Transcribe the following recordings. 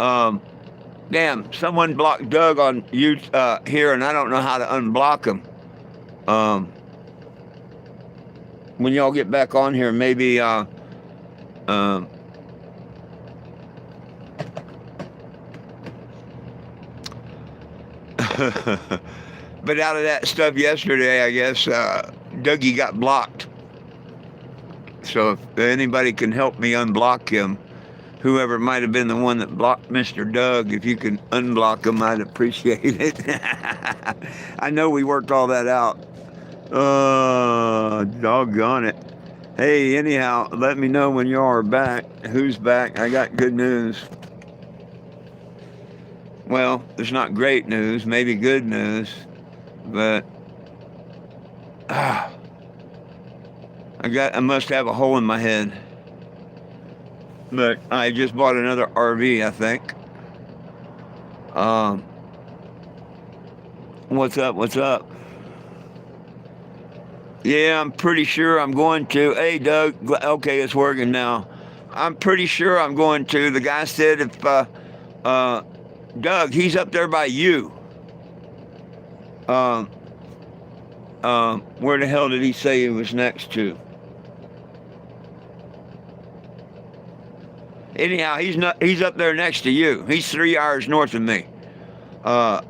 Um, Damn, someone blocked Doug on you here, and I don't know how to unblock him. Um, when y'all get back on here, maybe um, but out of that stuff yesterday, I guess Dougie got blocked. So if anybody can help me unblock him, whoever might have been the one that blocked Mr. Doug, if you can unblock him, I'd appreciate it. I know we worked all that out. Doggone it. Hey, anyhow, let me know when you are back. Who's back? I got good news. Well, it's not great news, maybe good news, but ah, I must have a hole in my head. But I just bought another RV, I think. Um, what's up? What's up? Yeah, I'm pretty sure I'm going to. Hey, Doug. Okay, it's working now. I'm pretty sure I'm going to. The guy said if uh, Doug, he's up there by you. Um, where the hell did he say he was next to? Anyhow, he's not. He's up there next to you. He's 3 hours north of me. Uh,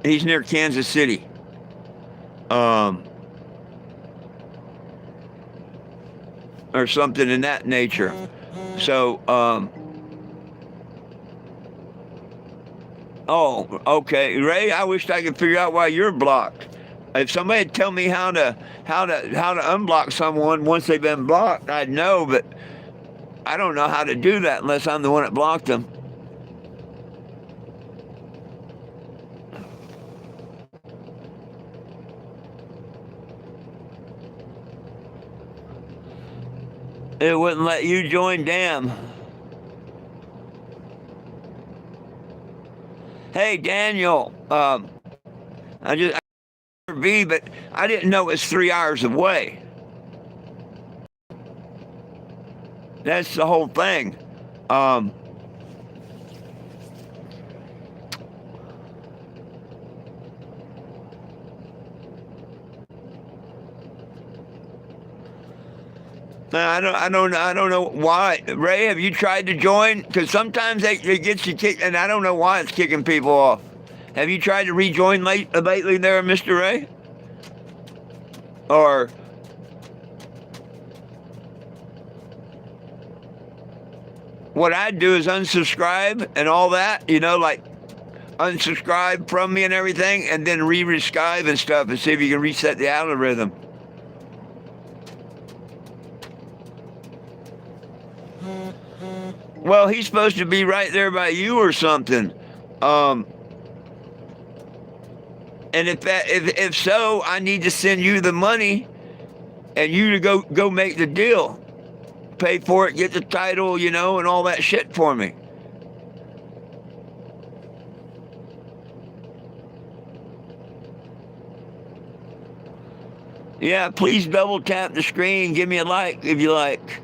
he's near Kansas City. Um, or something in that nature. So, oh, okay, Ray. I wish I could figure out why you're blocked. If somebody'd tell me how to unblock someone once they've been blocked, I'd know. But I don't know how to do that unless I'm the one that blocked them. It wouldn't let you join. Damn. Hey, Daniel. I V, but I didn't know it was 3 hours away. That's the whole thing. Um, I don't know why. Ray, have you tried to join? Because sometimes it gets you kicked, and I don't know why it's kicking people off. Have you tried to rejoin lately, there, Mister Ray? Or what I'd do is unsubscribe and all that, like unsubscribe from me and everything, and then re-subscribe and stuff, and see if you can reset the algorithm. Well, he's supposed to be right there by you or something. Um, and if so, I need to send you the money, and you to go make the deal, pay for it, get the title, and all that shit for me. Yeah, please double tap the screen, give me a like if you like.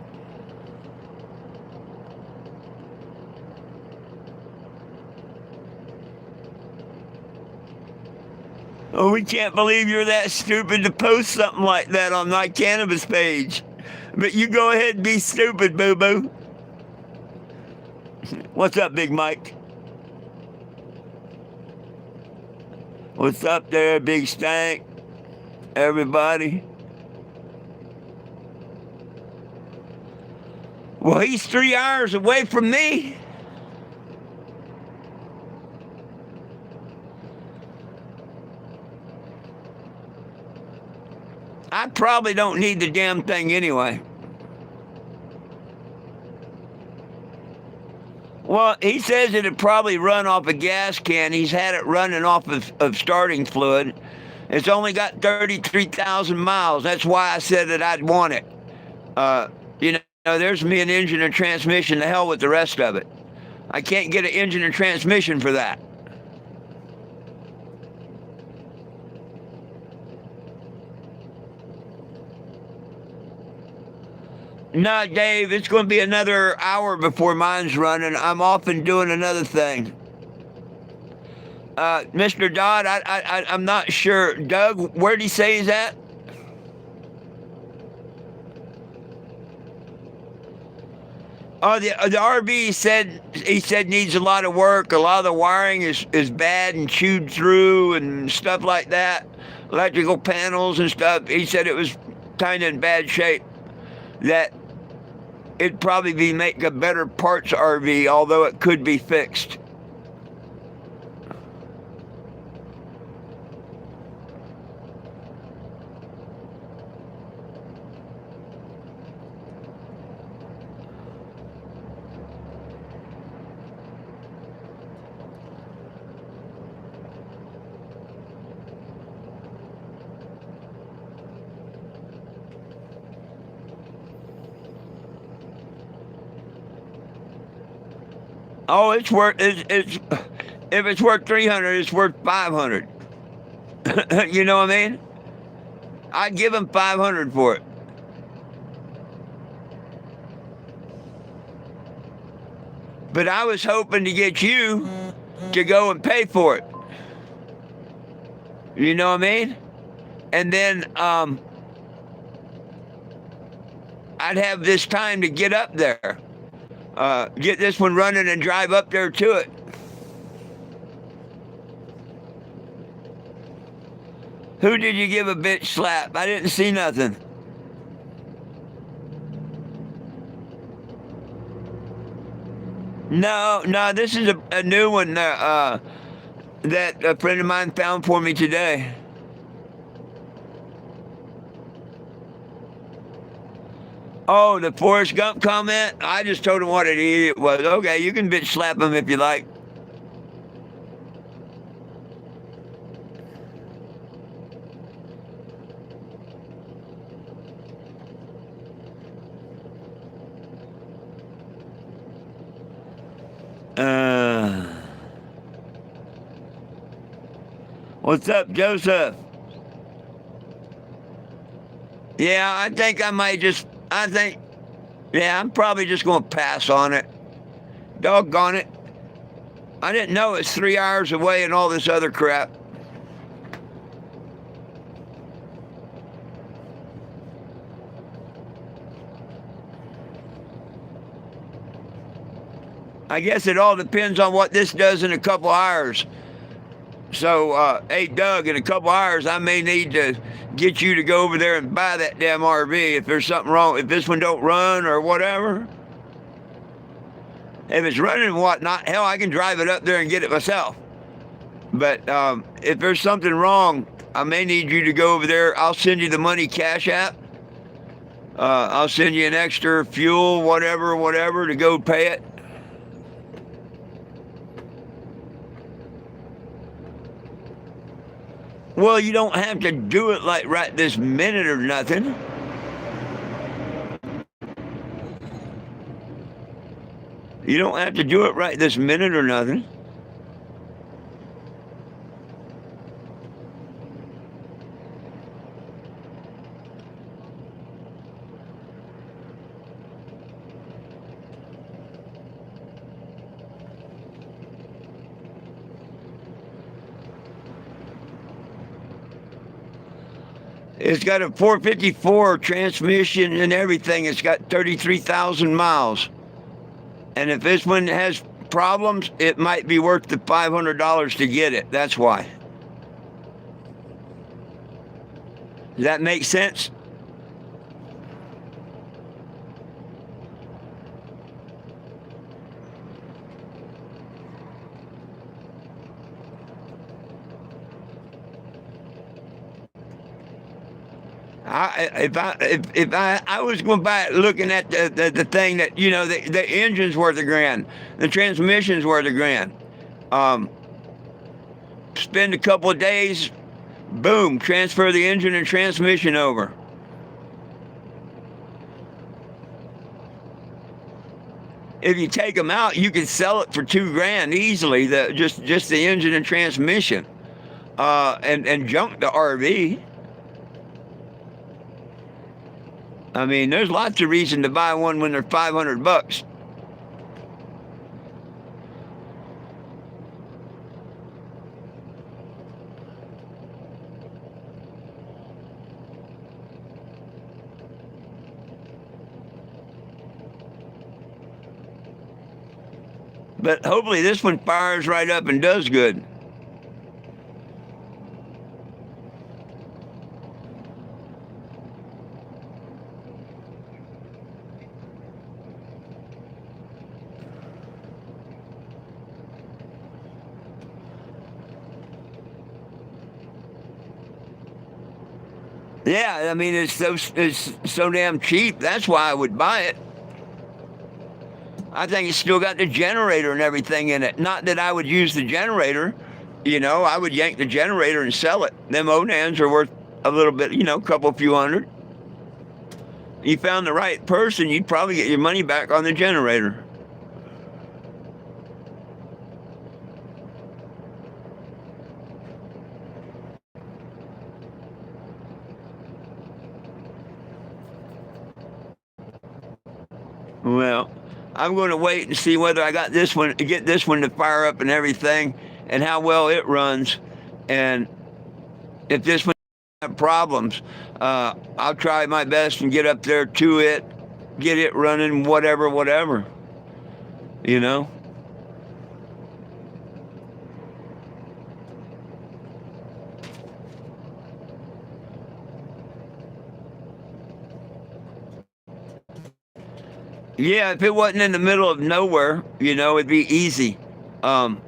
Oh, we can't believe you're that stupid to post something like that on my cannabis page. But you go ahead and be stupid, boo boo. What's up, Big Mike? What's up there, Big Stank? Everybody? Well, he's 3 hours away from me. I probably don't need the damn thing anyway. Well, he says it'd probably run off a gas can. He's had it running off of starting fluid. It's only got 33,000 miles. That's why I said that I'd want it. Uh, there's me an engine and transmission. The hell with the rest of it. I can't get an engine and transmission for that. No, Dave, it's going to be another hour before mine's running. I'm off and doing another thing. Mr. Dodd, I'm not sure. Doug, where did he say he's at? Oh, the RV he said needs a lot of work. A lot of the wiring is bad and chewed through and stuff like that. Electrical panels and stuff. He said it was kind of in bad shape. That it'd probably be make a better parts RV, although it could be fixed. Oh, it's if it's worth 300, it's worth 500. You know what I mean? I'd give him 500 for it. But I was hoping to get you to go and pay for it. You know what I mean? And then I'd have this time to get up there, get this one running and drive up there to it. Who did you give a bitch slap? I didn't see nothing. No, this is a new one that a friend of mine found for me today. Oh, the Forrest Gump comment? I just told him what an idiot was. Okay, you can bitch slap him if you like. Uh, what's up, Joseph? Yeah, yeah, I'm probably just going to pass on it. Doggone it. I didn't know it's 3 hours away and all this other crap. I guess it all depends on what this does in a couple hours. So, hey, Doug, in a couple hours, I may need to get you to go over there and buy that damn RV if there's something wrong. If this one don't run or whatever. If it's running and whatnot, hell, I can drive it up there and get it myself. But if there's something wrong, I may need you to go over there. I'll send you the money cash app. I'll send you an extra fuel, whatever, to go pay it. Well, you don't have to do it like right this minute or nothing. You don't have to do it right this minute or nothing. It's got a 454 transmission and everything. It's got 33,000 miles. And if this one has problems, it might be worth the $500 to get it. That's why. Does that make sense? If I was going to buy it looking at the thing that, the engine's worth $1,000, the transmission's worth $1,000. Spend a couple of days, boom, transfer the engine and transmission over. If you take them out, you could sell it for $2,000 easily. Just the engine and transmission, and junk the RV. I mean, there's lots of reason to buy one when they're $500. But hopefully this one fires right up and does good. Yeah, I mean it's so damn cheap. That's why I would buy it. I think it's still got the generator and everything in it. Not that I would use the generator. I would yank the generator and sell it. Them Onans are worth a little bit, a couple few hundred. You found the right person, you'd probably get your money back on the generator. Well, I'm going to wait and see whether I get this one to fire up and everything, and how well it runs, and if this one has problems, I'll try my best and get up there to it, get it running, whatever. You know. Yeah, if it wasn't in the middle of nowhere, it'd be easy. Um,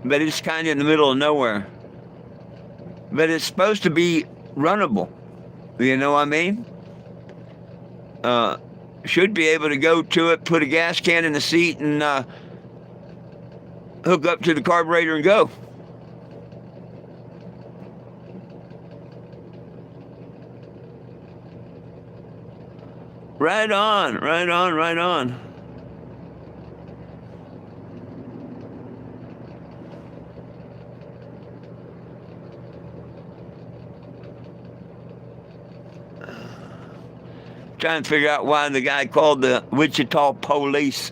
but it's kind of in the middle of nowhere. But it's supposed to be runnable. You know what I mean? Uh, should be able to go to it, put a gas can in the seat, and hook up to the carburetor and go. Right on, right on, right on. Trying to figure out why the guy called the Wichita police.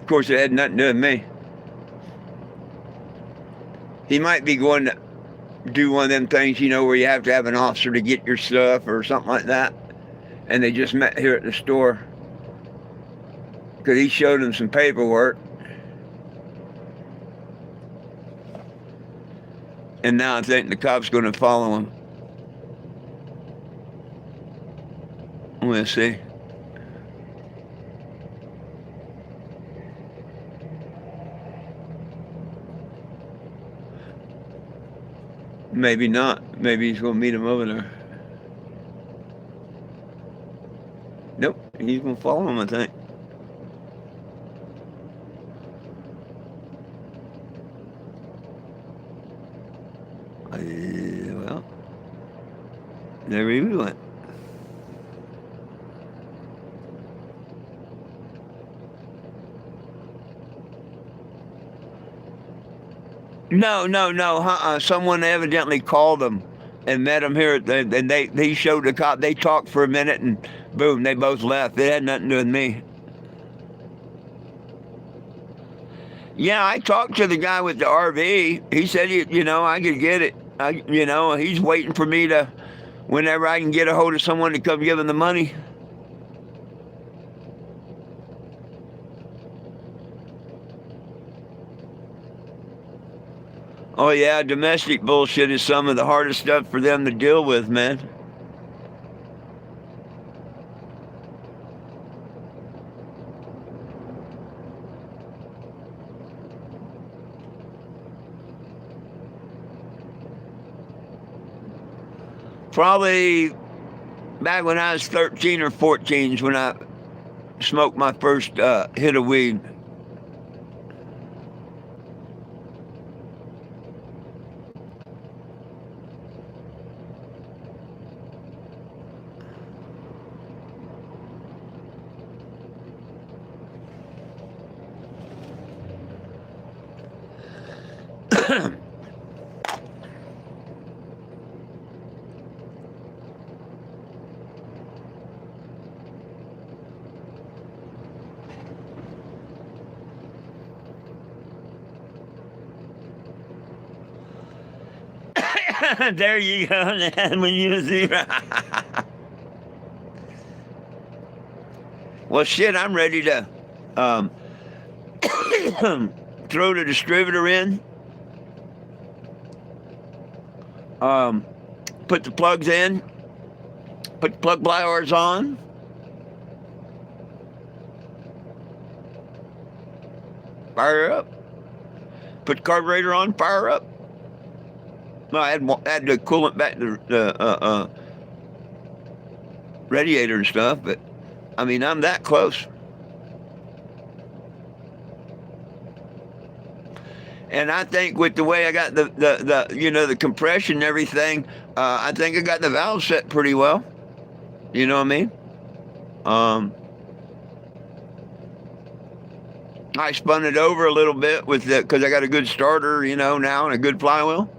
Of course, it had nothing to do with me. He might be going to do one of them things, where you have to have an officer to get your stuff or something like that. And they just met here at the store because he showed them some paperwork. And now I think the cop's going to follow him. We'll see. Maybe not. Maybe he's going to meet him over there. Nope, he's going to follow him, I think. Well, there he went. No, no, no. Someone evidently called them and met him here. And they showed the cop. They talked for a minute, and boom, they both left. It had nothing to do with me. Yeah, I talked to the guy with the RV. He said, I could get it. He's waiting for me to, whenever I can get a hold of someone to come give him the money. Oh yeah, domestic bullshit is some of the hardest stuff for them to deal with, man. Probably back when I was 13 or 14 is when I smoked my first hit of weed. There you go. When you see, well, shit, I'm ready to um, throw the distributor in, um, put the plugs in, put the plug pliers on, fire up, put the carburetor on, fire up. No, I had the coolant back to the radiator and stuff, but I mean, I'm that close. And I think with the way I got the compression and everything, I think I got the valve set pretty well. You know what I mean? Um, I spun it over a little bit with because I got a good starter, now and a good flywheel.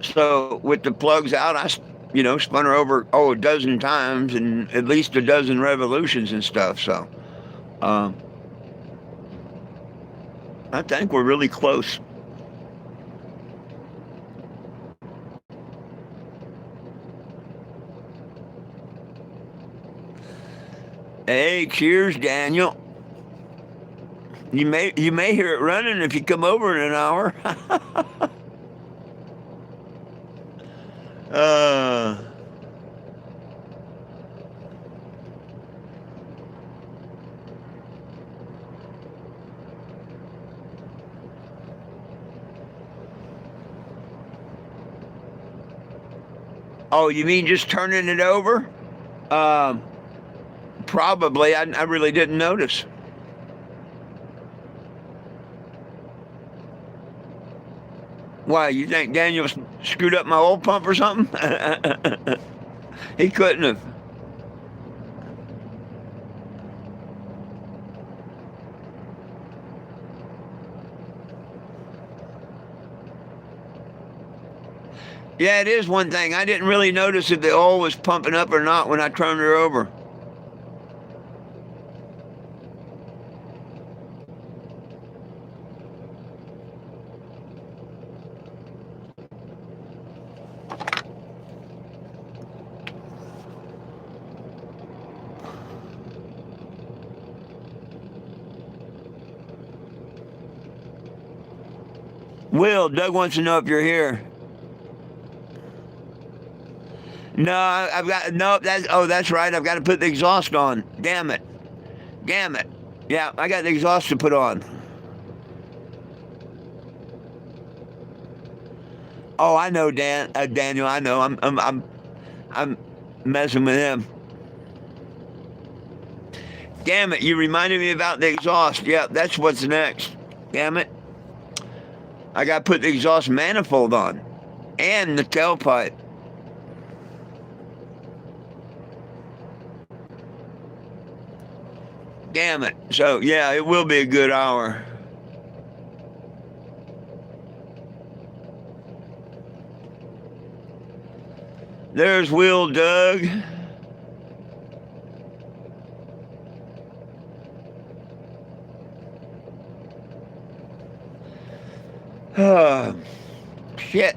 So with the plugs out, spun her over a dozen times and at least a dozen revolutions and stuff. So um, I think we're really close. Hey, cheers, Daniel. You may hear it running if you come over in an hour. uh, oh, you mean just turning it over? Um, Probably. I really didn't notice. Why, you think Daniel screwed up my oil pump or something? He couldn't have. Yeah, it is one thing. I didn't really notice if the oil was pumping up or not when I turned her over. Will, Doug wants to know if you're here. No, I've got no. That's right. I've got to put the exhaust on. Damn it. Damn it. Yeah, I got the exhaust to put on. Oh, I know, Daniel. I know. I'm messing with him. Damn it! You reminded me about the exhaust. Yeah, that's what's next. Damn it! I got to put the exhaust manifold on, and the tailpipe. Damn it! So yeah, it will be a good hour. There's Will, Doug. Oh, shit.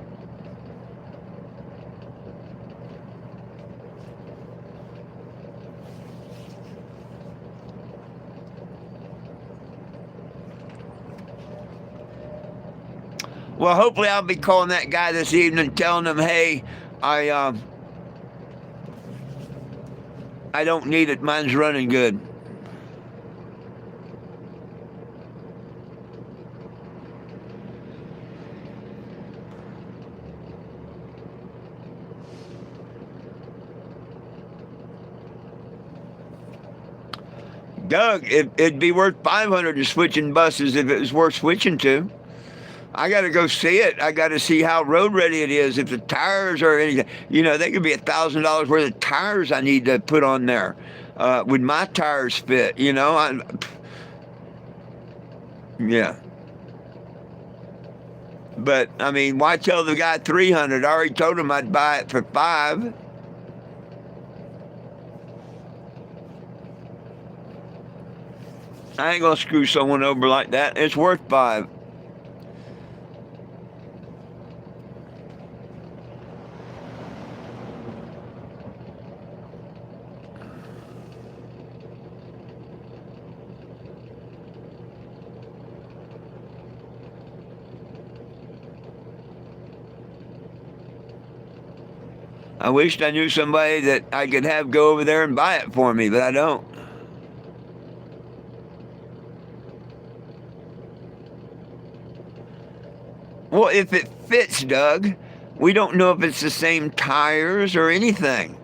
Well, hopefully I'll be calling that guy this evening, telling him, hey, I don't need it. Mine's running good. Doug, it'd be worth 500 to switching buses if it was worth switching to. I got to go see it. I got to see how road ready it is. If the tires are anything, they could be $1,000 worth of tires I need to put on there. Would my tires fit? Yeah. But I mean, why tell the guy 300? I already told him I'd buy it for 5. I ain't gonna screw someone over like that. It's worth 5. I wished I knew somebody that I could have go over there and buy it for me, but I don't. Well, if it fits, Doug, we don't know if it's the same tires or anything.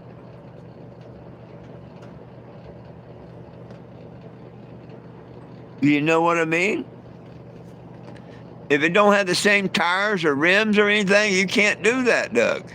You know what I mean? If it don't have the same tires or rims or anything, you can't do that, Doug.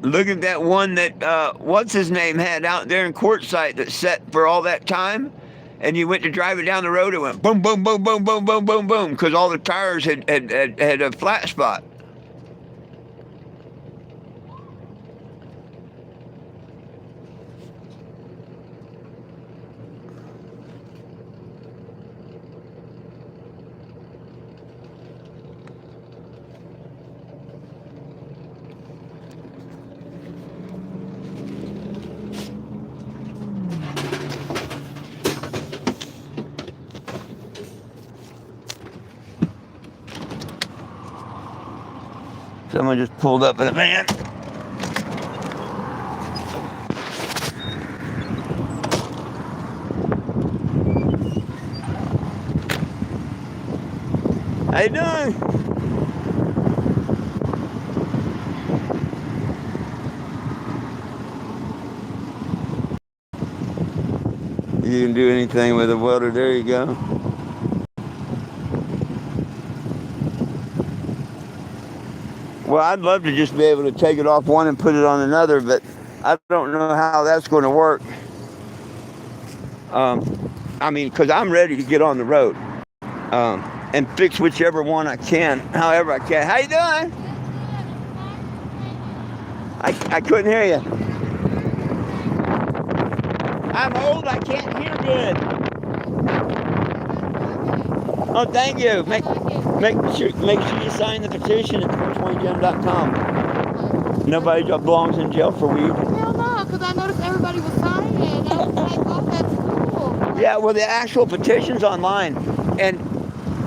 Look at that one that what's his name had out there in Quartzsite that set for all that time, and you went to drive it down the road, it went boom, boom, boom, boom, boom, boom, boom, boom, because all the tires had a flat spot. Someone just pulled up in a van. How you doing? You can do anything with a welder. There you go. Well, I'd love to just be able to take it off one and put it on another, but I don't know how that's going to work. I mean, because I'm ready to get on the road and fix whichever one I can, however I can. How you doing? I couldn't hear you. I'm old. I can't hear good. Oh, thank you. Make sure you sign the petition at 420gem.com. Nobody belongs in jail for weed. Hell no, because I noticed everybody was signing it. I was like, oh, that's cool. Yeah, well, the actual petition's online. And,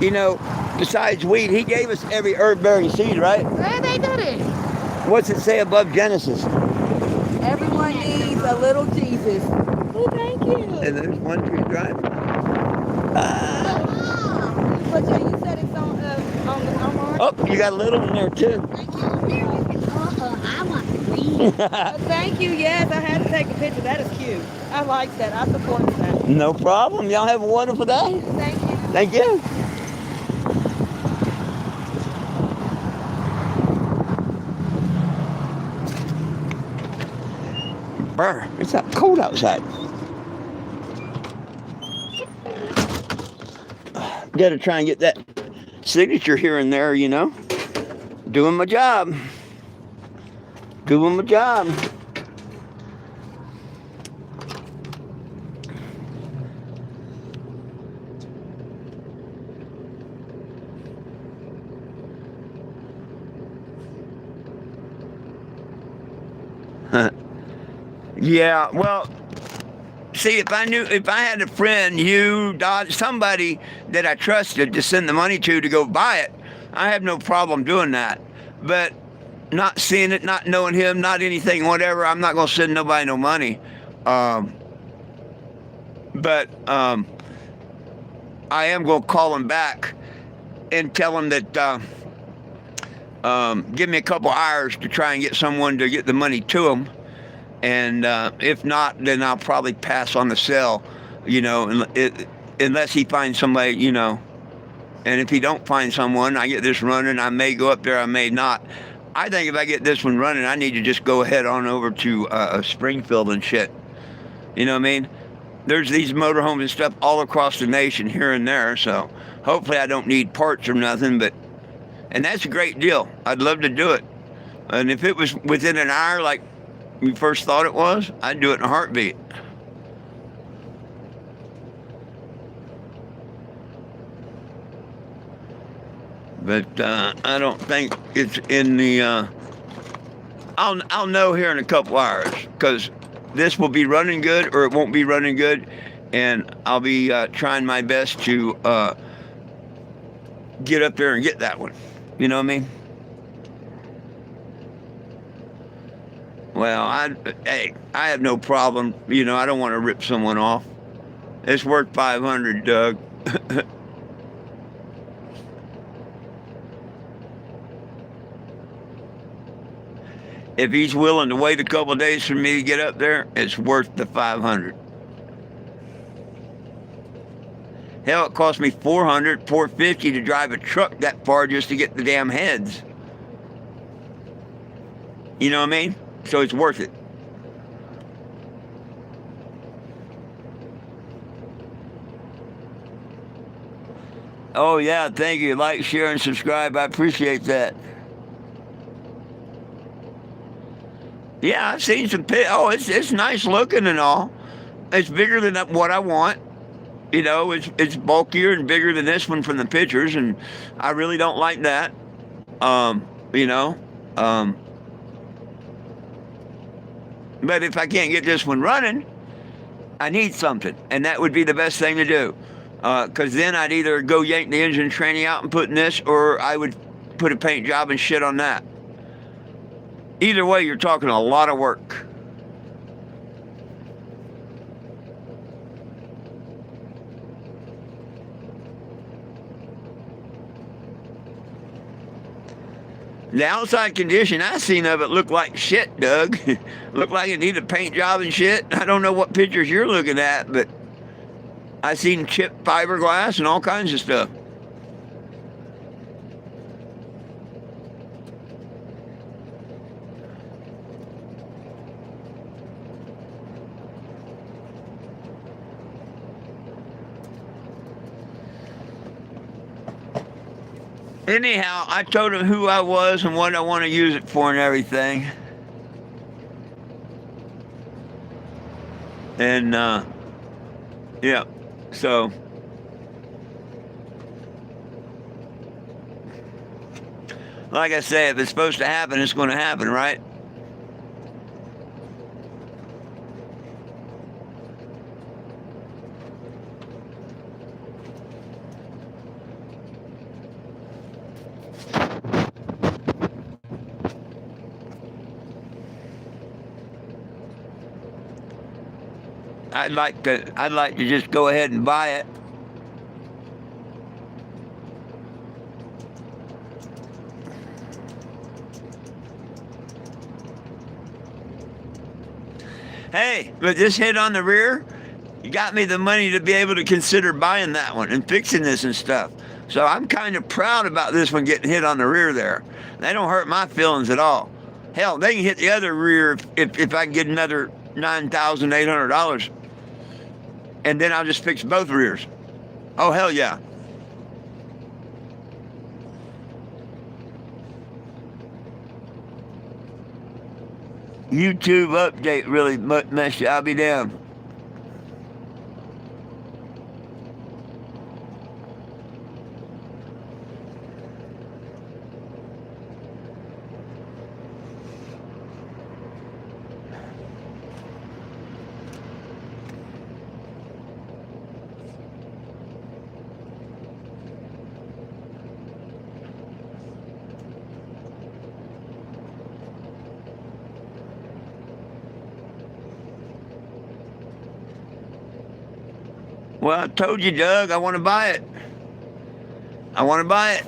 you know, besides weed, he gave us every herb-bearing seed, right? Yeah, they did it. What's it say above Genesis? Everyone needs a little Jesus. Oh, thank you. And there's one tree drive. But yeah, you said it's on Oh, you got a little in there, too. I want to read. Thank you. Yes, I had to take a picture. That is cute. I like that. I support that. No problem. Y'all have a wonderful day. Thank you. Thank you. Brr, it's that cold outside. Got to try and get that signature here and there, you know. Doing my job. Doing my job. Yeah, well, see, if I had a friend, you, Dodge, somebody that I trusted to send the money to go buy it, I have no problem doing that. But not seeing it, not knowing him, not anything, whatever, I'm not going to send nobody no money. But I am going to call him back and tell him that give me a couple hours to try and get someone to get the money to him. And if not, then I'll probably pass on the sale, you know. And unless he finds somebody, you know. And if he don't find someone, I get this running. I may go up there, I may not. I think if I get this one running, I need to just go ahead on over to Springfield and shit. You know what I mean? There's these motorhomes and stuff all across the nation, here and there. So hopefully I don't need parts or nothing. And that's a great deal. I'd love to do it. And if it was within an hour, like we first thought it was, I'd do it in a heartbeat. But I don't think it's in the. I'll know here in a couple hours, because this will be running good or it won't be running good, and I'll be trying my best to get up there and get that one. You know what I mean? Well, hey, I have no problem. You know, I don't want to rip someone off. It's worth $500, Doug. If he's willing to wait a couple of days for me to get up there, it's worth the $500. Hell, it cost me $450 to drive a truck that far just to get the damn heads. You know what I mean? So it's worth it. Oh yeah, thank you. Like, share, and subscribe. I appreciate that. Yeah, I've seen some oh, it's nice looking and all. It's bigger than what I want. You know, it's bulkier and bigger than this one from the pictures, and I really don't like that. You know, but if I can't get this one running, I need something, and that would be the best thing to do. Because then I'd either go yank the engine tranny out and put in this, or I would put a paint job and shit on that. Either way, you're talking a lot of work. The outside condition I seen of it looked like shit, Doug. Looked like it needed a paint job and shit. I don't know what pictures you're looking at, but I seen chipped fiberglass and all kinds of stuff. Anyhow, I told him who I was and what I want to use it for and everything. And, yeah, so. Like I say, if it's supposed to happen, it's going to happen, right? I'd like to just go ahead and buy it. Hey, with this hit on the rear, you got me the money to be able to consider buying that one and fixing this and stuff. So I'm kind of proud about this one getting hit on the rear there. They don't hurt my feelings at all. Hell, they can hit the other rear if I can get another $9,800. And then I'll just fix both rears. Oh, hell yeah. YouTube update really messed you. I'll be damned. Well, I told you, Doug, I want to buy it. I want to buy it.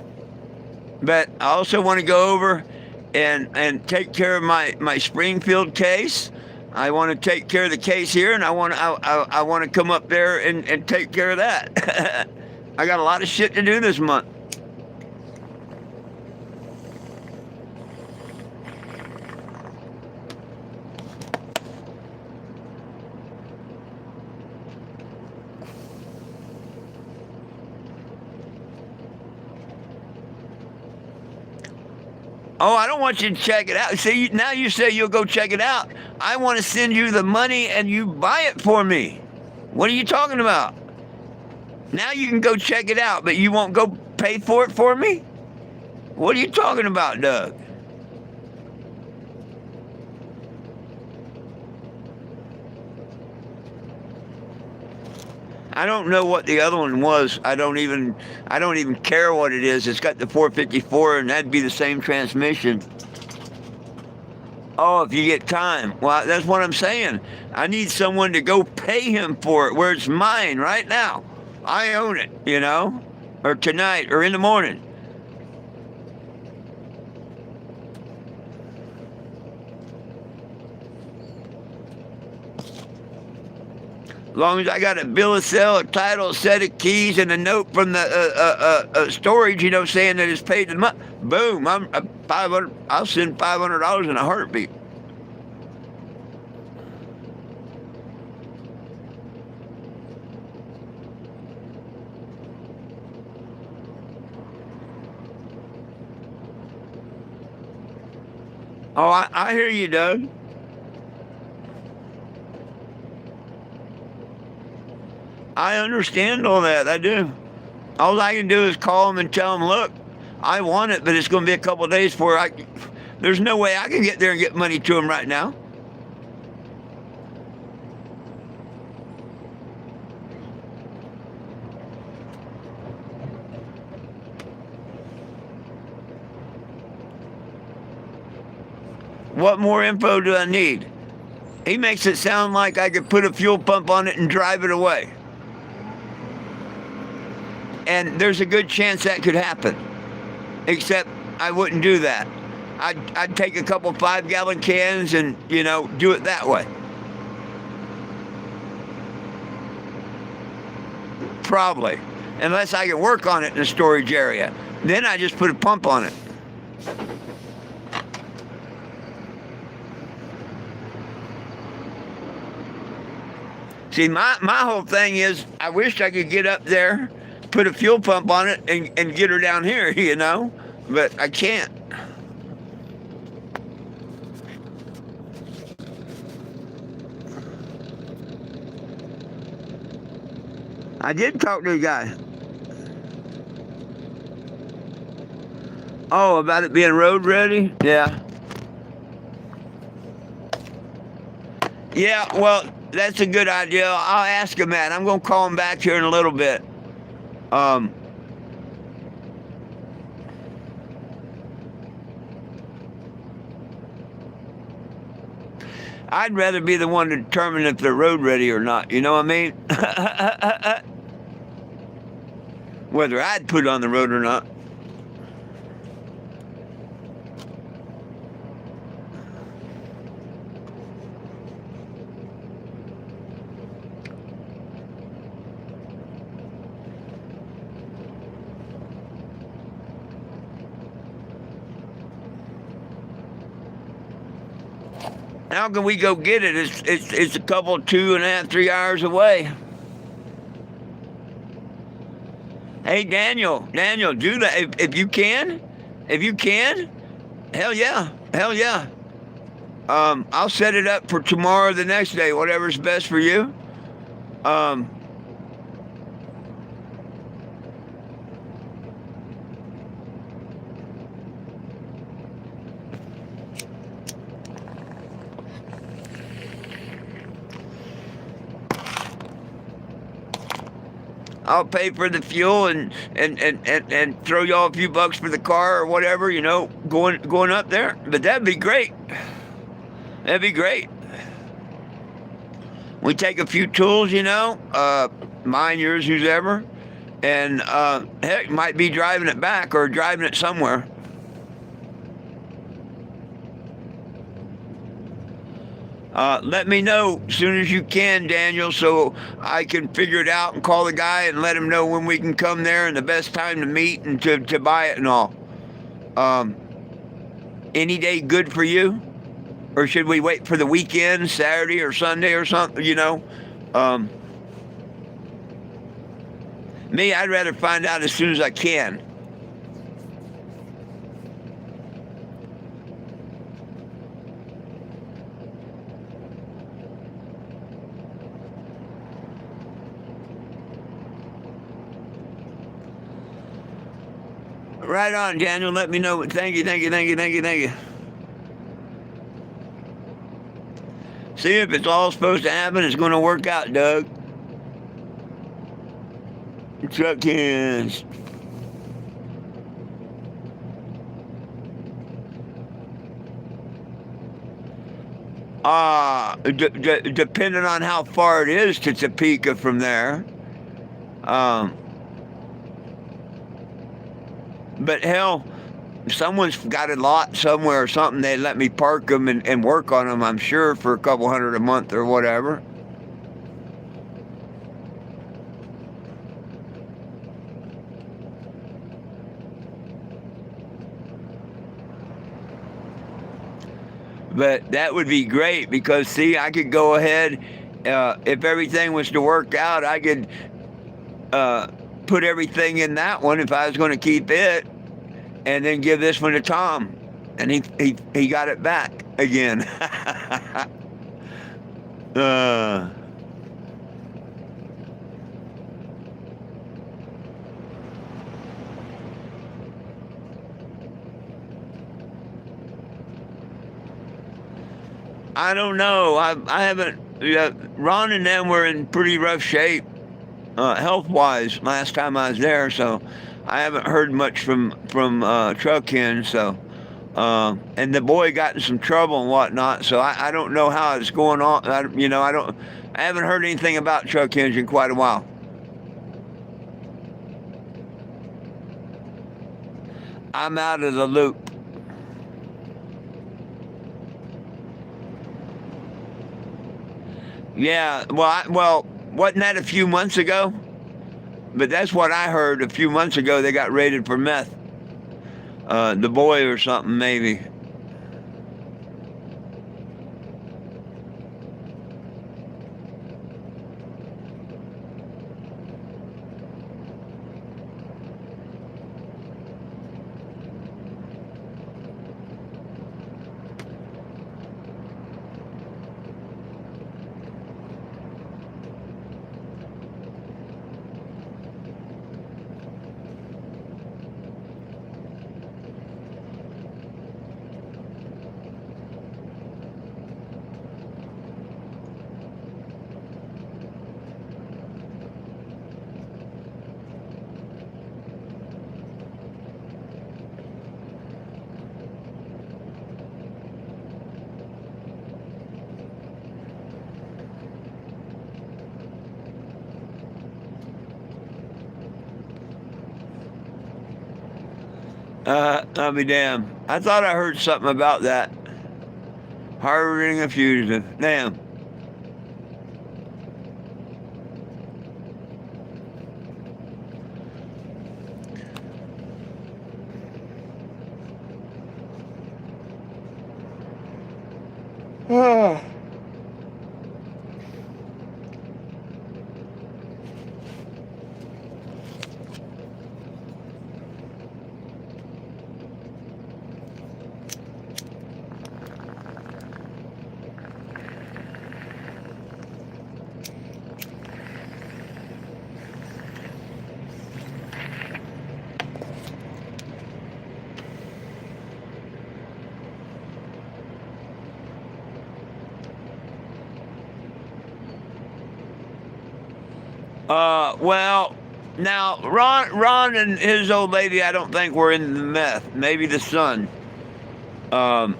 But I also want to go over and take care of my Springfield case. I want to take care of the case here, and I want to come up there and take care of that. I got a lot of shit to do this month. Oh, I don't want you to check it out. See, now you say you'll go check it out. I want to send you the money and you buy it for me. What are you talking about? Now you can go check it out, but you won't go pay for it for me? What are you talking about, Doug? I don't know what the other one was. I don't even care what it is. It's got the 454, and that'd be the same transmission. Oh, if you get time. Well, that's what I'm saying. I need someone to go pay him for it, where it's mine right now. I own it, you know, or tonight, or in the morning. As long as I got a bill of sale, a title, a set of keys, and a note from the storage, you know, saying that it's paid the month. Boom! I'm $500. I'll send $500 in a heartbeat. Oh, I hear you, Doug. I understand all that. I do. All I can do is call them and tell them, look, I want it, but it's going to be a couple of days before there's no way I can get there and get money to them right now. What more info do I need? He makes it sound like I could put a fuel pump on it and drive it away. And there's a good chance that could happen. Except I wouldn't do that. I'd take a couple 5-gallon cans and, you know, do it that way. Probably. Unless I can work on it in a storage area. Then I just put a pump on it. See, my whole thing is, I wish I could get up there, put a fuel pump on it, and get her down here, you know? But I can't. I did talk to the guy. Oh, about it being road ready? Yeah. Yeah, well, that's a good idea. I'll ask him that. I'm going to call him back here in a little bit. I'd rather be the one to determine if they're road ready or not. You know what I mean? Whether I'd put it on the road or not. How can we go get it? It's a couple, 2.5, 3 hours away. Hey, Daniel, do that if you can. If you can, hell yeah. I'll set it up for tomorrow or the next day, whatever's best for you. I'll pay for the fuel and throw y'all a few bucks for the car or whatever, you know, going up there. But that'd be great. That'd be great. We take a few tools, you know, mine, yours, whose ever, and heck, might be driving it back or driving it somewhere. Let me know as soon as you can, Daniel, so I can figure it out and call the guy and let him know when we can come there and the best time to meet and to buy it and all. Any day good for you? Or should we wait for the weekend, Saturday or Sunday or something, Me, I'd rather find out as soon as I can. Right on, Daniel. Let me know. Thank you. See, if it's all supposed to happen, it's going to work out, Doug. Truck hands. Depending on how far it is to Topeka from there. But hell, someone's got a lot somewhere or something. They let me park them and work on them, I'm sure, for a couple $100 a month or whatever. But that would be great because, see, I could go ahead, if everything was to work out, I could put everything in that one if I was going to keep it, and then give this one to Tom, and he got it back again. I don't know. I haven't. Ron and them were in pretty rough shape, health-wise, last time I was there. So I haven't heard much from Truckin. So and the boy got in some trouble and whatnot. So I don't know how it's going on. I haven't heard anything about Truckins in quite a while. I'm out of the loop. Yeah, well, wasn't that a few months ago? But that's what I heard a few months ago. They got raided for meth. The boy or something, maybe. I'll be damned. I thought I heard something about that. Harboring a fugitive. Damn. Ah. Well, now Ron and his old lady, I don't think were in the meth. Maybe the son. I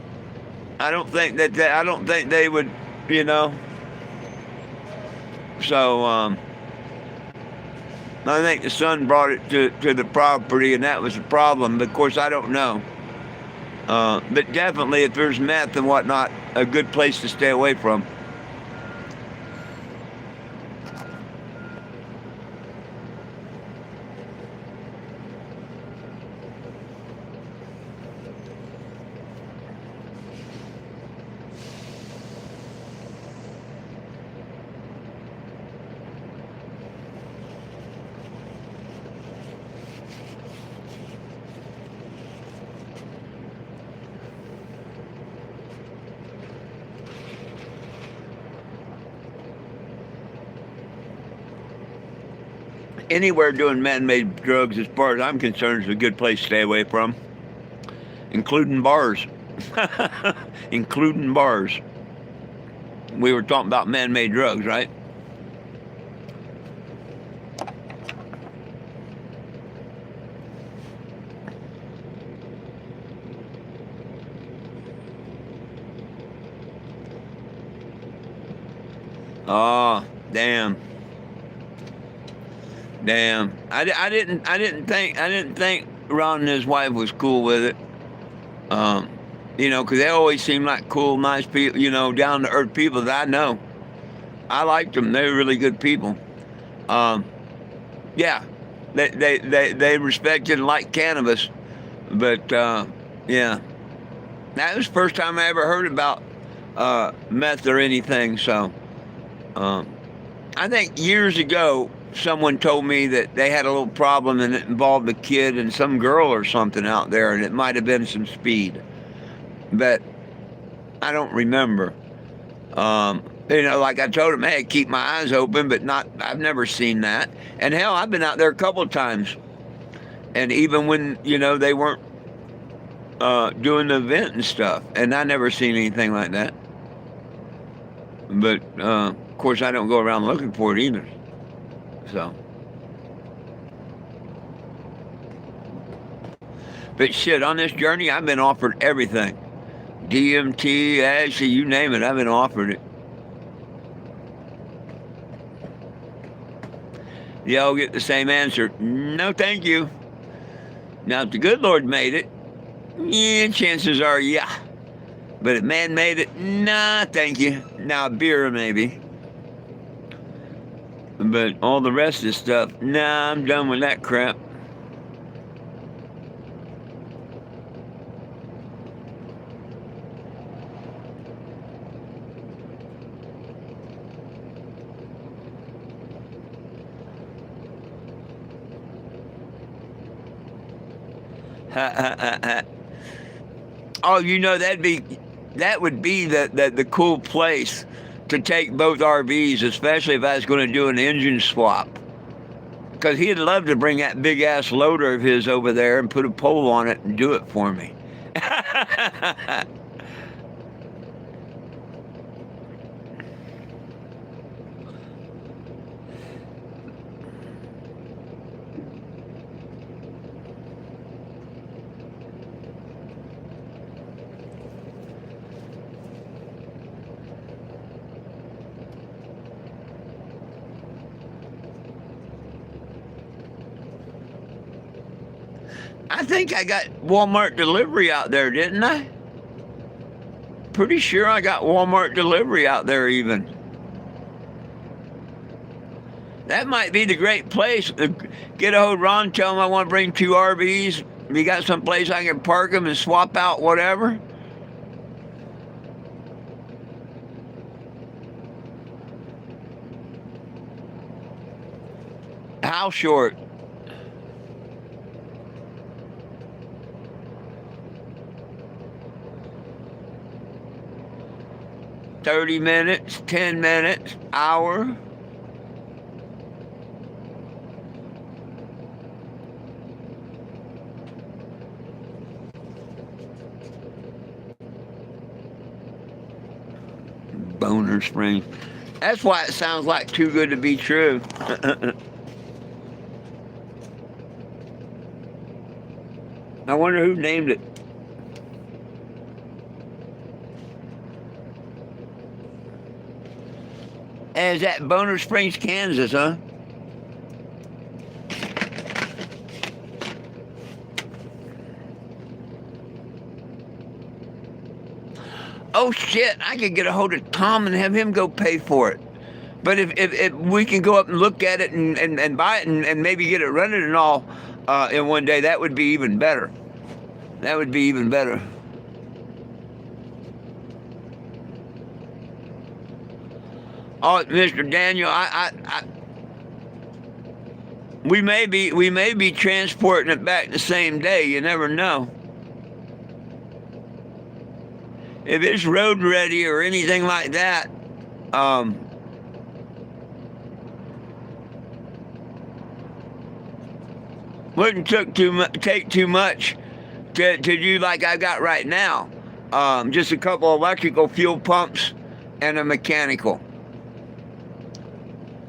don't think I don't think they would, you know. So I think the son brought it to the property, and that was the problem. But of course, I don't know. But definitely, if there's meth and whatnot, a good place to stay away from. Anywhere doing man-made drugs, as far as I'm concerned, is a good place to stay away from, including bars. Including bars. We were talking about man-made drugs, right? Oh, damn. Damn. I didn't think Ron and his wife was cool with it. You know, because they always seem like cool, nice people, you know, down to earth people that I know. I liked them. They were really good people. Yeah, they respected and liked cannabis, but yeah, that was the first time I ever heard about meth or anything. So I think years ago someone told me that they had a little problem and it involved a kid and some girl or something out there, and it might have been some speed, but I don't remember. You know, like I told him, hey, keep my eyes open, but I've never seen that. And hell, I've been out there a couple of times. And even when, you know, they weren't doing the event and stuff, and I never seen anything like that. But, of course, I don't go around looking for it either. So. But shit, on this journey, I've been offered everything. DMT, actually, you name it, I've been offered it. You all get the same answer. No, thank you. Now, if the good Lord made it, yeah, chances are, yeah. But if man made it, nah, thank you. Now, beer maybe. But all the rest of the stuff, nah, I'm done with that crap. Oh, you know, that would be the cool place to take both RVs, especially if I was going to do an engine swap. Because he'd love to bring that big ass loader of his over there and put a pole on it and do it for me. I think I got Walmart delivery out there, didn't I? Pretty sure I got Walmart delivery out there even. That might be the great place. Get a hold of Ron, tell him I want to bring 2 RVs. If you got some place I can park them and swap out whatever. How short? $30 minutes, 10 minutes, hour. Boner Springs. That's why it sounds like too good to be true. I wonder who named it. And is that Boner Springs, Kansas, huh? Oh shit! I could get a hold of Tom and have him go pay for it. But if we can go up and look at it and buy it and maybe get it running and all in one day, that would be even better. That would be even better. Oh, Mr. Daniel, we may be transporting it back the same day. You never know. If it's road ready or anything like that, wouldn't take too much to do like I got right now. Just a couple of electrical fuel pumps and a mechanical.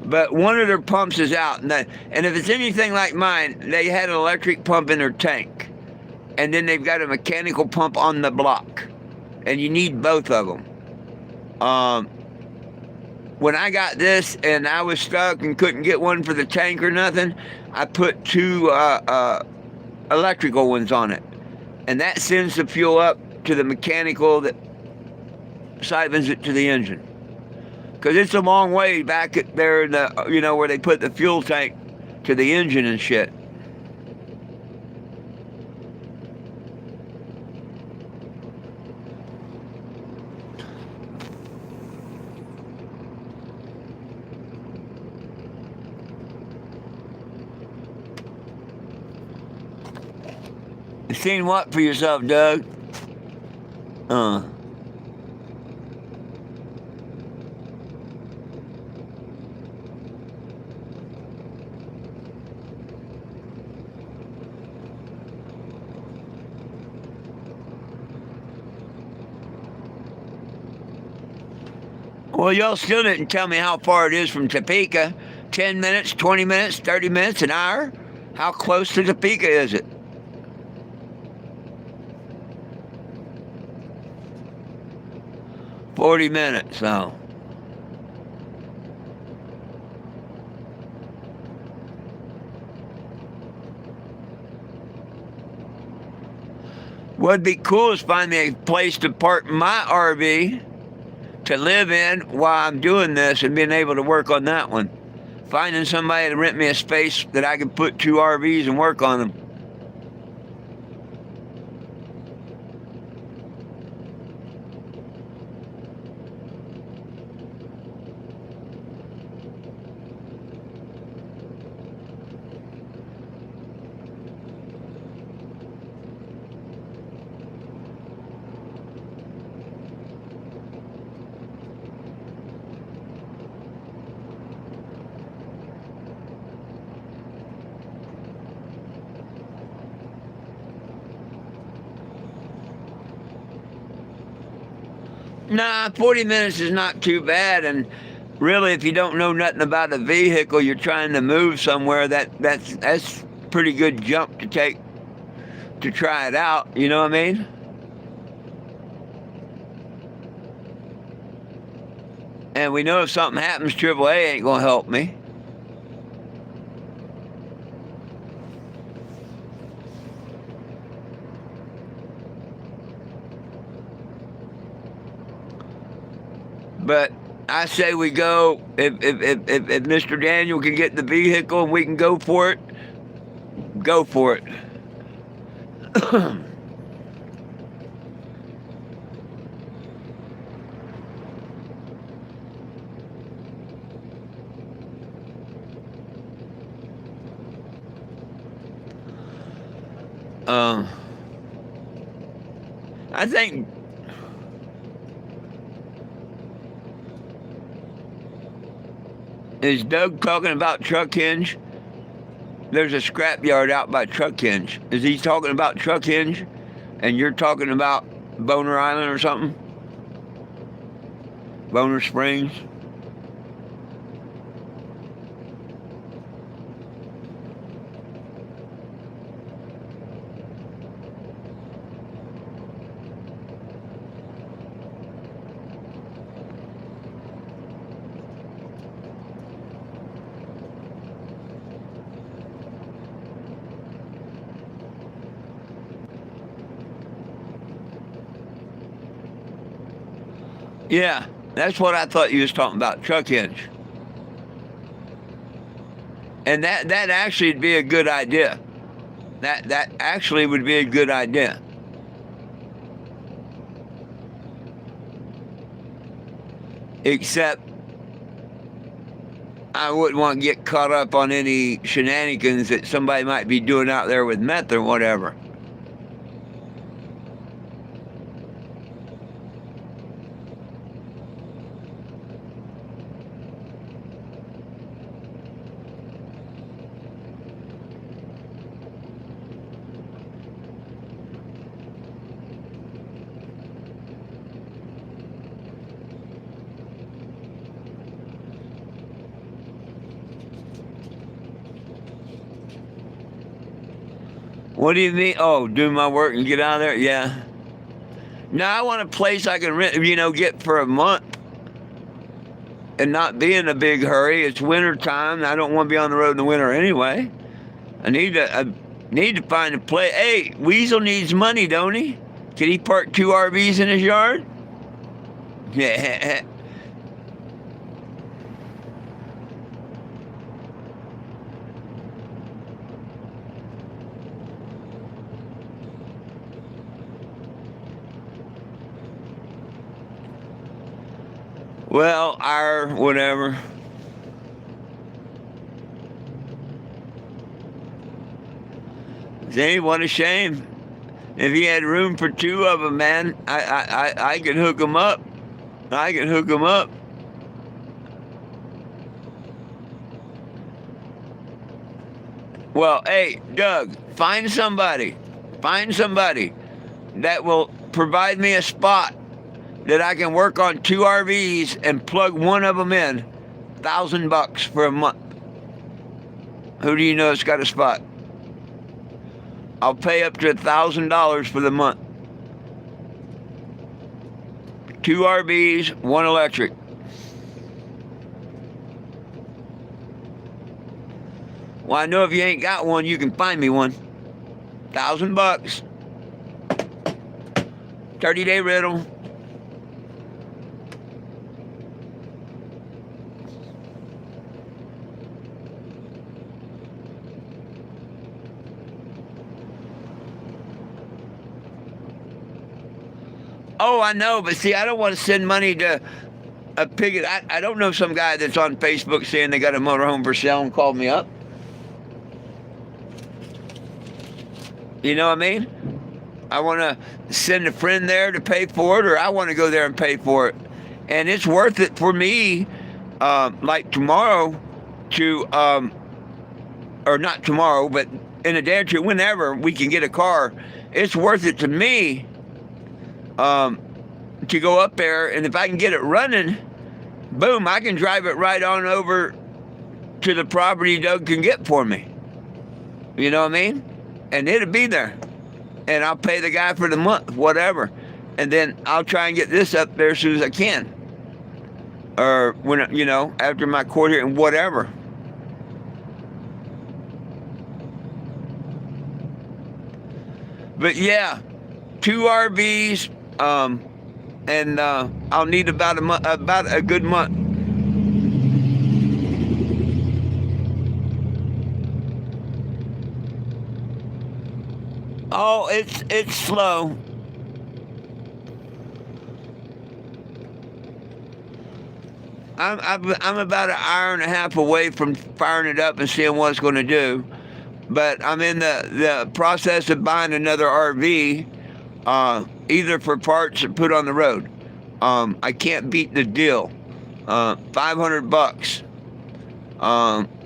But one of their pumps is out, and if it's anything like mine, they had an electric pump in their tank, and then they've got a mechanical pump on the block, and you need both of them. When I got this and I was stuck and couldn't get one for the tank or nothing, I put two electrical ones on it, and that sends the fuel up to the mechanical that siphons it to the engine. Because it's a long way back there in the, where they put the fuel tank to the engine and shit. You seen what for yourself, Doug? Well, y'all still didn't tell me how far it is from Topeka. 10 minutes, 20 minutes, 30 minutes, an hour? How close to Topeka is it? "40 minutes, oh. What'd be cool is find me a place to park my RV to live in while I'm doing this and being able to work on that one. Finding somebody to rent me a space that I can put two RVs and work on them. Nah, 40 minutes is not too bad, and really, if you don't know nothing about a vehicle, you're trying to move somewhere, that's pretty good jump to take to try it out, you know what I mean? And we know if something happens, AAA ain't gonna help me. But I say we go, if Mr. Daniel can get the vehicle and we can go for it, go for it. I think is Doug talking about Truck Hinge? There's a scrapyard out by Truck Hinge. Is he talking about Truck Hinge? And you're talking about Boner Island or something? Boner Springs? Yeah, that's what I thought you was talking about, truck hinge. And that actually would be a good idea. That actually would be a good idea. Except I wouldn't want to get caught up on any shenanigans that somebody might be doing out there with meth or whatever. What do you mean? Oh, do my work and get out of there? Yeah. Now I want a place I can rent, get for a month and not be in a big hurry. It's winter time. I don't want to be on the road in the winter anyway. I need to find a place. Hey, Weasel needs money, don't he? Can he park 2 RVs in his yard? Yeah. Well, our whatever. See, what a shame. If he had room for 2 of them, man, I could hook them up. I can hook them up. Well, hey, Doug, find somebody. Find somebody that will provide me a spot that I can work on 2 RVs and plug one of them in. $1,000 for a month. Who do you know has got a spot? I'll pay up to $1,000 for the month. 2 RVs, 1 electric. Well, I know if you ain't got one, you can find me one. $1,000. 30-day rental. Oh, I know, but see, I don't want to send money to a pig. I don't know some guy that's on Facebook saying they got a motorhome for sale and called me up. You know what I mean? I want to send a friend there to pay for it, or I want to go there and pay for it. And it's worth it for me, like tomorrow, or not tomorrow, but in a day or two, whenever we can get a car, it's worth it to me to go up there, and if I can get it running, boom, I can drive it right on over to the property Doug can get for me. You know what I mean? And it'll be there. And I'll pay the guy for the month, whatever. And then I'll try and get this up there as soon as I can. Or when, after my court hearing, whatever. But yeah, 2 RVs, and I'll need about a good month. Oh, it's slow. I'm about an hour and a half away from firing it up and seeing what it's going to do, but I'm in the process of buying another RV, either for parts or put on the road. I can't beat the deal. $500.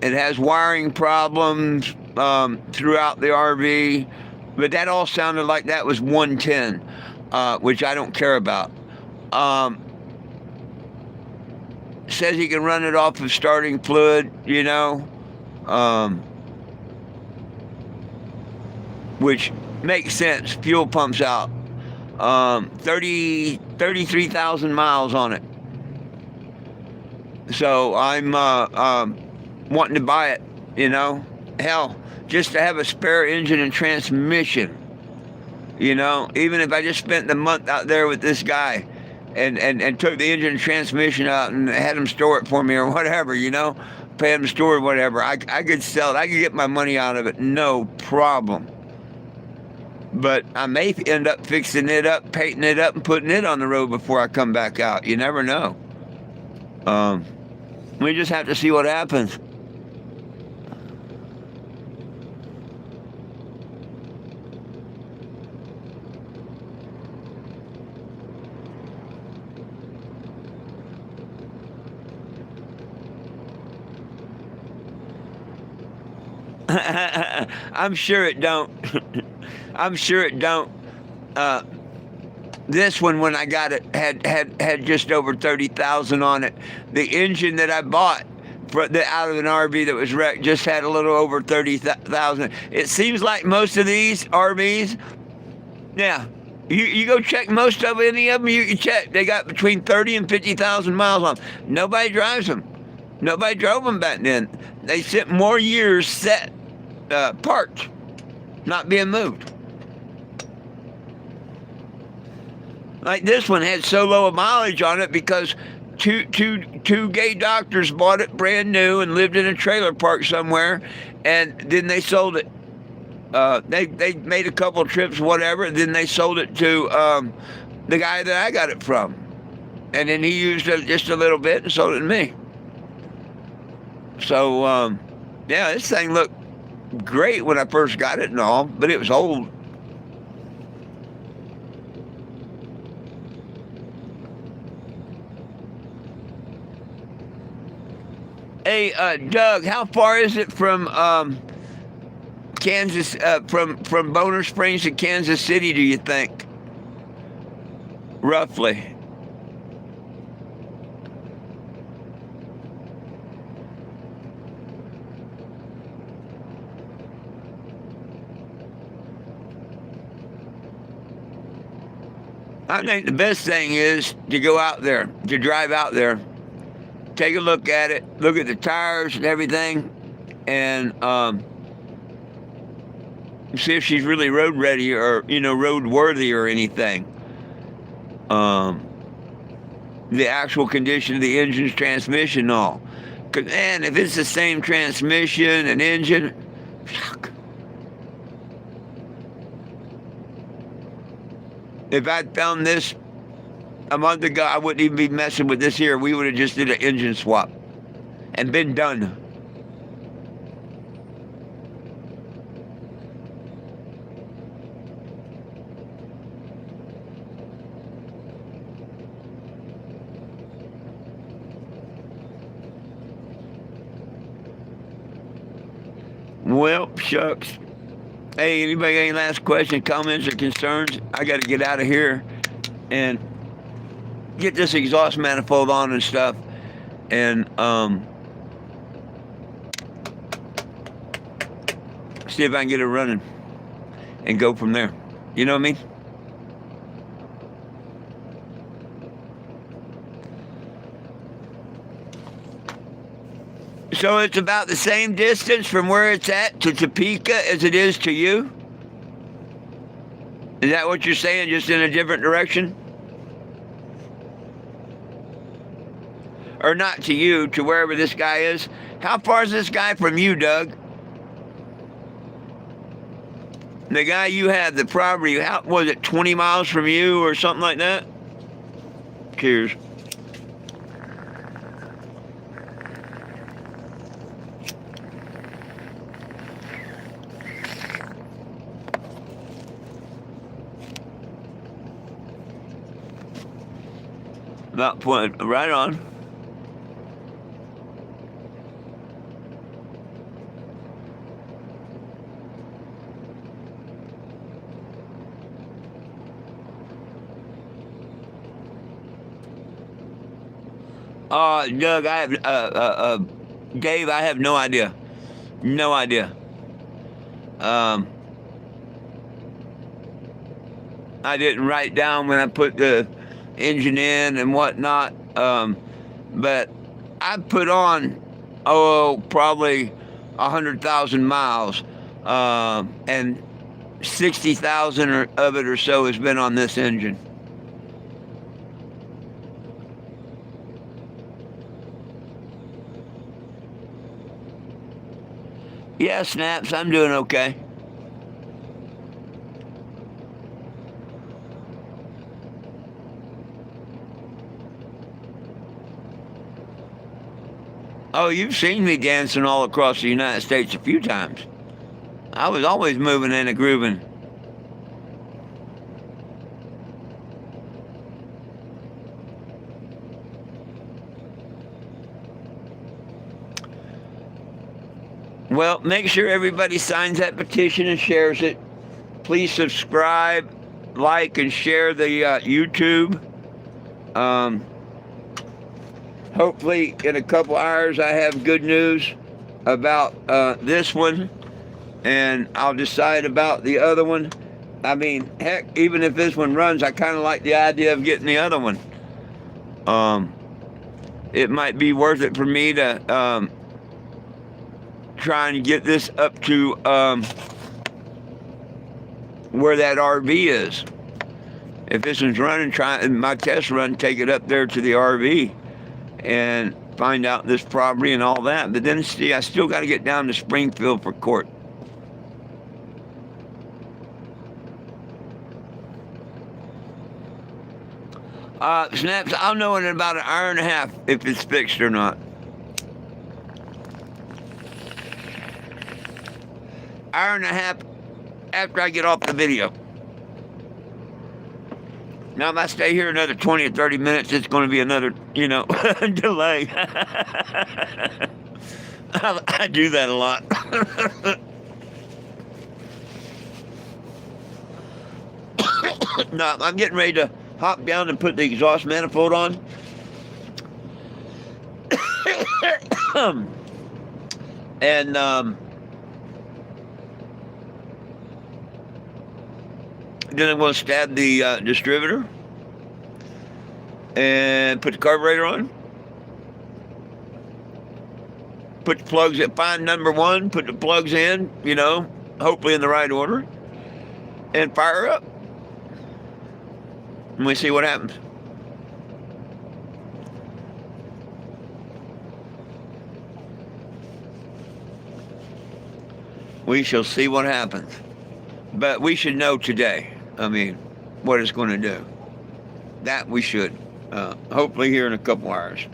It has wiring problems throughout the RV, but that all sounded like that was 110, which I don't care about. Says he can run it off of starting fluid, which makes sense. Fuel pumps out. 33,000 miles on it. So I'm wanting to buy it, Hell, just to have a spare engine and transmission. Even if I just spent the month out there with this guy, and took the engine and transmission out and had them store it for me or whatever, pay them to store it, whatever. I could sell it. I could get my money out of it, no problem. But I may end up fixing it up, painting it up, and putting it on the road before I come back out. You never know. We just have to see what happens. I'm sure it don't. I'm sure it don't. This one, when I got it, had just over 30,000 on it. The engine that I bought out of an RV that was wrecked just had a little over 30,000. It seems like most of these RVs, yeah, you go check most of any of them. You can check. They got between 30 and 50,000 miles on them. Nobody drives them. Nobody drove them back then. They spent more years parked, not being moved. Like this one had so low a mileage on it because two gay doctors bought it brand new and lived in a trailer park somewhere, and then they sold it. They made a couple trips, whatever, and then they sold it to the guy that I got it from, and then he used it just a little bit and sold it to me. So yeah, this thing looked great when I first got it and all, but it was old. Hey, Doug, how far is it from Kansas, from Boner Springs to Kansas City, do you think? Roughly. I think the best thing is to go out there, to drive out there, take a look at it, look at the tires and everything, and see if she's really road ready or, road worthy or anything. The actual condition of the engine's transmission and all. Because, man, if it's the same transmission and engine, fuck. If I'd found this a month ago, I wouldn't even be messing with this here. We would have just did an engine swap and been done. Well, shucks. Hey, anybody got any last questions, comments, or concerns? I got to get out of here and get this exhaust manifold on and stuff, and see if I can get it running and go from there. You know what I mean? So it's about the same distance from where it's at to Topeka as it is to you? Is that what you're saying, just in a different direction? Or not to you, to wherever this guy is? How far is this guy from you, Doug? The guy you had the property, how was it, 20 miles from you or something like that? Cheers. About point, right on. Doug, Dave, I have no idea. No idea. I didn't write down when I put the engine in and whatnot, but I put on, probably 100,000 miles, and 60,000 of it or so has been on this engine. Yeah, Snaps, I'm doing okay. Oh, you've seen me dancing all across the United States a few times. I was always moving and a grooving. Well, make sure everybody signs that petition and shares it. Please subscribe, like, and share the YouTube. Um, Hopefully, in a couple hours, I have good news about this one, and I'll decide about the other one. I mean, heck, even if this one runs, I kind of like the idea of getting the other one. It might be worth it for me to try and get this up to where that RV is. If this one's running, try my test run, take it up there to the RV and find out this property and all that. But then, see, I still got to get down to Springfield for court. Snaps, I'll know in about an hour and a half if it's fixed or not. Hour and a half after I get off the video. Now, if I stay here another 20 or 30 minutes, it's going to be another, delay. I do that a lot. No, I'm getting ready to hop down and put the exhaust manifold on. And, then I'm going to stab the distributor and put the carburetor on. Put the plugs at, find number one, put the plugs in, hopefully in the right order, and fire up. And we see what happens. We shall see what happens. But we should know today. I mean, what it's going to do. That we should. Hopefully here in a couple hours.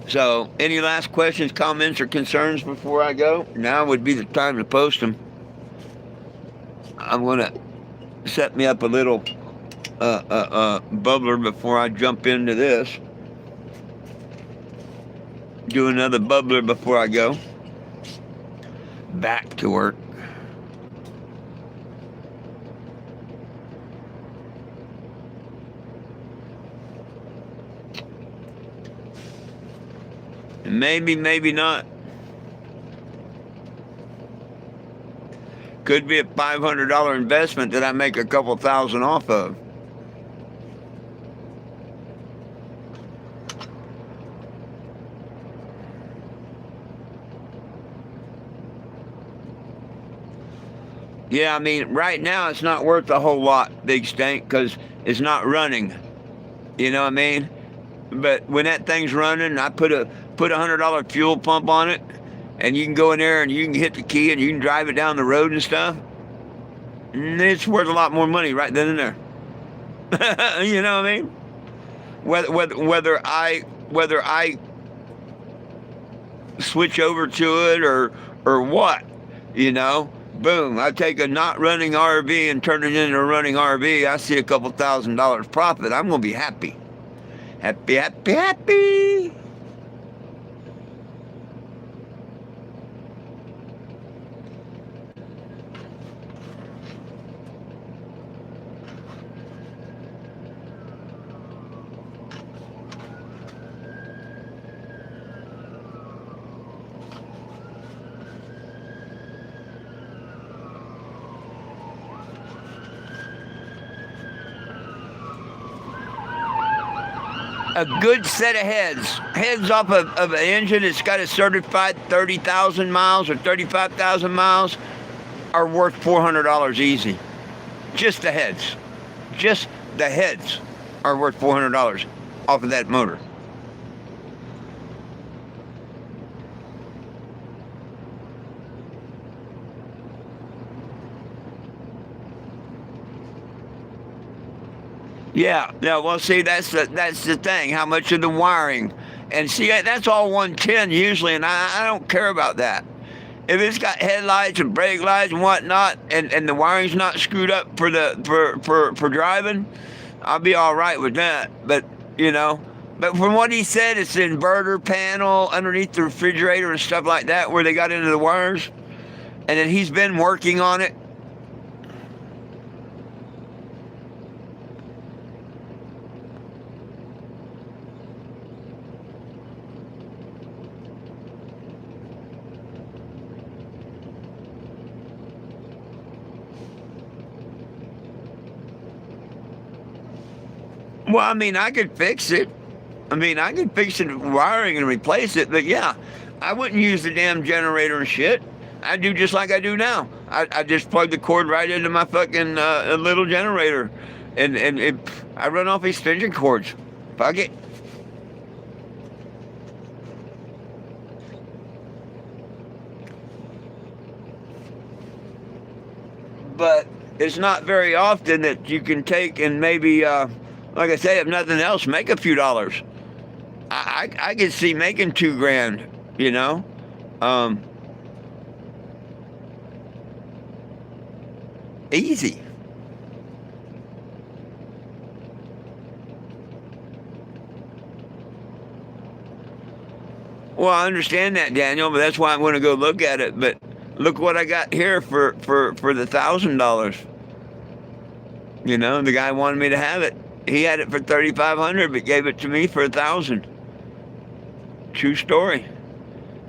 So, any last questions, comments, or concerns before I go? Now would be the time to post them. I'm going to set me up a little bubbler before I jump into this. Do another bubbler before I go. Back to work. Maybe, maybe not. Could be a $500 investment that I make a couple thousand off of. Yeah, I mean, right now it's not worth a whole lot, Big Stank, because it's not running. You know what I mean? But when that thing's running, I put a $100 fuel pump on it, and you can go in there and you can hit the key and you can drive it down the road and stuff. And it's worth a lot more money right then and there. You know what I mean? Whether I switch over to it or what, boom, I take a not running RV and turn it into a running RV. I see a couple $1,000 profit. I'm gonna be happy. Happy, happy, happy. A good set of heads off of an engine that's got a certified 30,000 miles or 35,000 miles are worth $400 easy. Just the heads. Just the heads are worth $400 off of that motor. Yeah, yeah. Well, see, that's the thing. How much of the wiring, and see, that's all 110 usually, and I don't care about that. If it's got headlights and brake lights and whatnot, and the wiring's not screwed up for the for driving, I'll be all right with that. But you know, but from what he said, it's the inverter panel underneath the refrigerator and stuff like that where they got into the wires, and then he's been working on it. Well, I mean, I could fix it. I mean, I could fix the wiring and replace it, but yeah, I wouldn't use the damn generator and shit. I do just like I do now. I just plug the cord right into my fucking little generator, and I run off extension cords. Fuck it. But it's not very often that you can take and maybe, like I say, if nothing else, make a few dollars. I could see making $2,000, you know. Easy. Well, I understand that, Daniel, but that's why I'm going to go look at it. But look what I got here for the $1,000. You know, the guy wanted me to have it. He had it for $3,500, but gave it to me for $1,000. True story.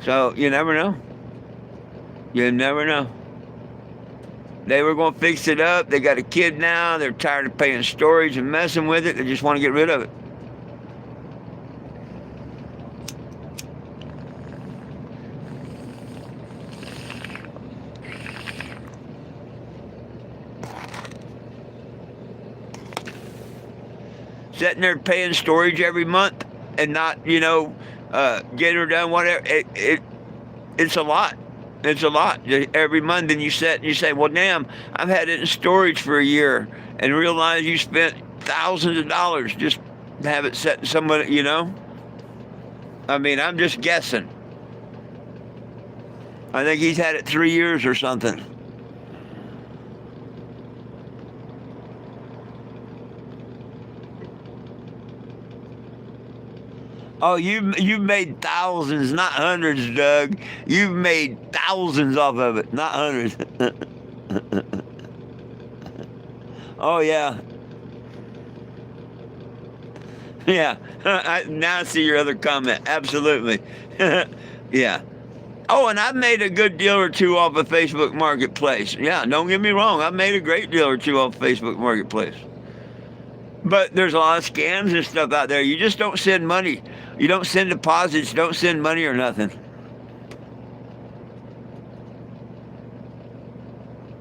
So you never know. You never know. They were going to fix it up. They got a kid now. They're tired of paying storage and messing with it. They just want to get rid of it. Sitting there paying storage every month and not, you know, getting her done, whatever. It's a lot. It's a lot. Every month, and you sit and you say, well, damn, I've had it in storage for a year, and realize you spent thousands of dollars just to have it set somewhere, you know? I mean, I'm just guessing. I think he's had it 3 years or something. Oh, you've made thousands, not hundreds, Doug. You've made thousands off of it, not hundreds. Oh yeah, yeah. Now I see your other comment. Absolutely. Yeah. Oh, and I've made a good deal or two off of Facebook Marketplace. Yeah, don't get me wrong. I've made a great deal or two off Facebook Marketplace. But there's a lot of scams and stuff out there. You just don't send money. You don't send deposits. Don't send money or nothing.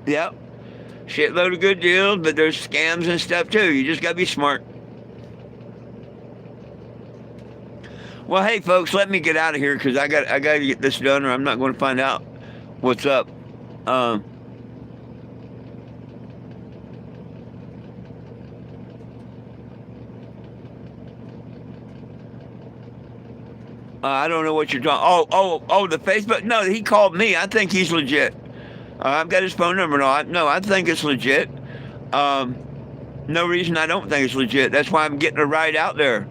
Yep. Shitload of good deals, but there's scams and stuff too. You just gotta be smart. Well, hey folks, let me get out of here because I got to get this done, or I'm not going to find out what's up. I don't know what you're talking. Oh, the Facebook. No, he called me. I think he's legit. I've got his phone number. No, I think it's legit. No reason I don't think it's legit. That's why I'm getting a ride out there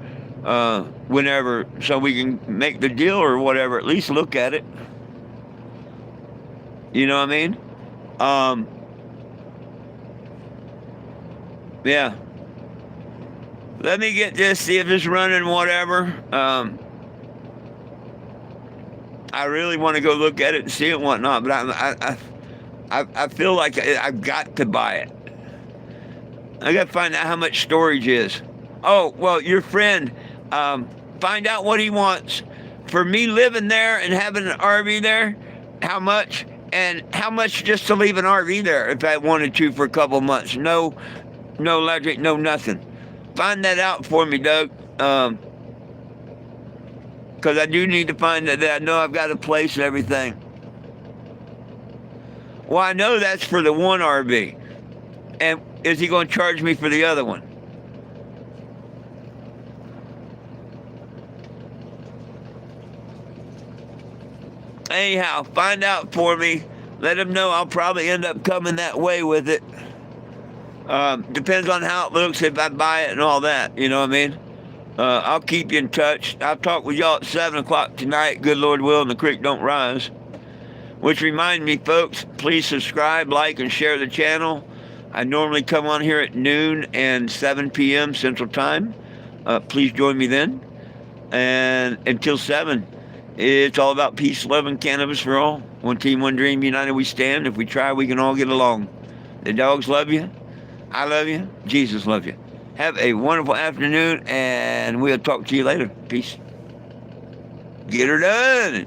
whenever, so we can make the deal or whatever. At least look at it. You know what I mean? Yeah. Let me get this. See if it's running. Whatever. I really want to go look at it and see it and whatnot, but I feel like I've got to buy it. I got to find out how much storage is. Oh, well, your friend, find out what he wants. For me living there and having an RV there, how much? And how much just to leave an RV there if I wanted to for a couple of months. No electric, no nothing. Find that out for me, Doug. Because I do need to find that I know I've got a place and everything. Well, I know that's for the one RV. And is he going to charge me for the other one? anyhow, find out for me. Let them know I'll probably end up coming that way with it. Depends on how it looks, if I buy it and all that. You know what I mean? I'll keep you in touch. I'll talk with y'all at 7 o'clock tonight. Good Lord willing, the creek don't rise. Which reminds me, folks, please subscribe, like, and share the channel. I normally come on here at noon and 7 p.m. Central Time. Please join me then. And until 7, it's all about peace, love, and cannabis for all. One team, one dream, united we stand. If we try, we can all get along. The dogs love you. I love you. Jesus loves you. Have a wonderful afternoon, and we'll talk to you later. Peace. Get her done.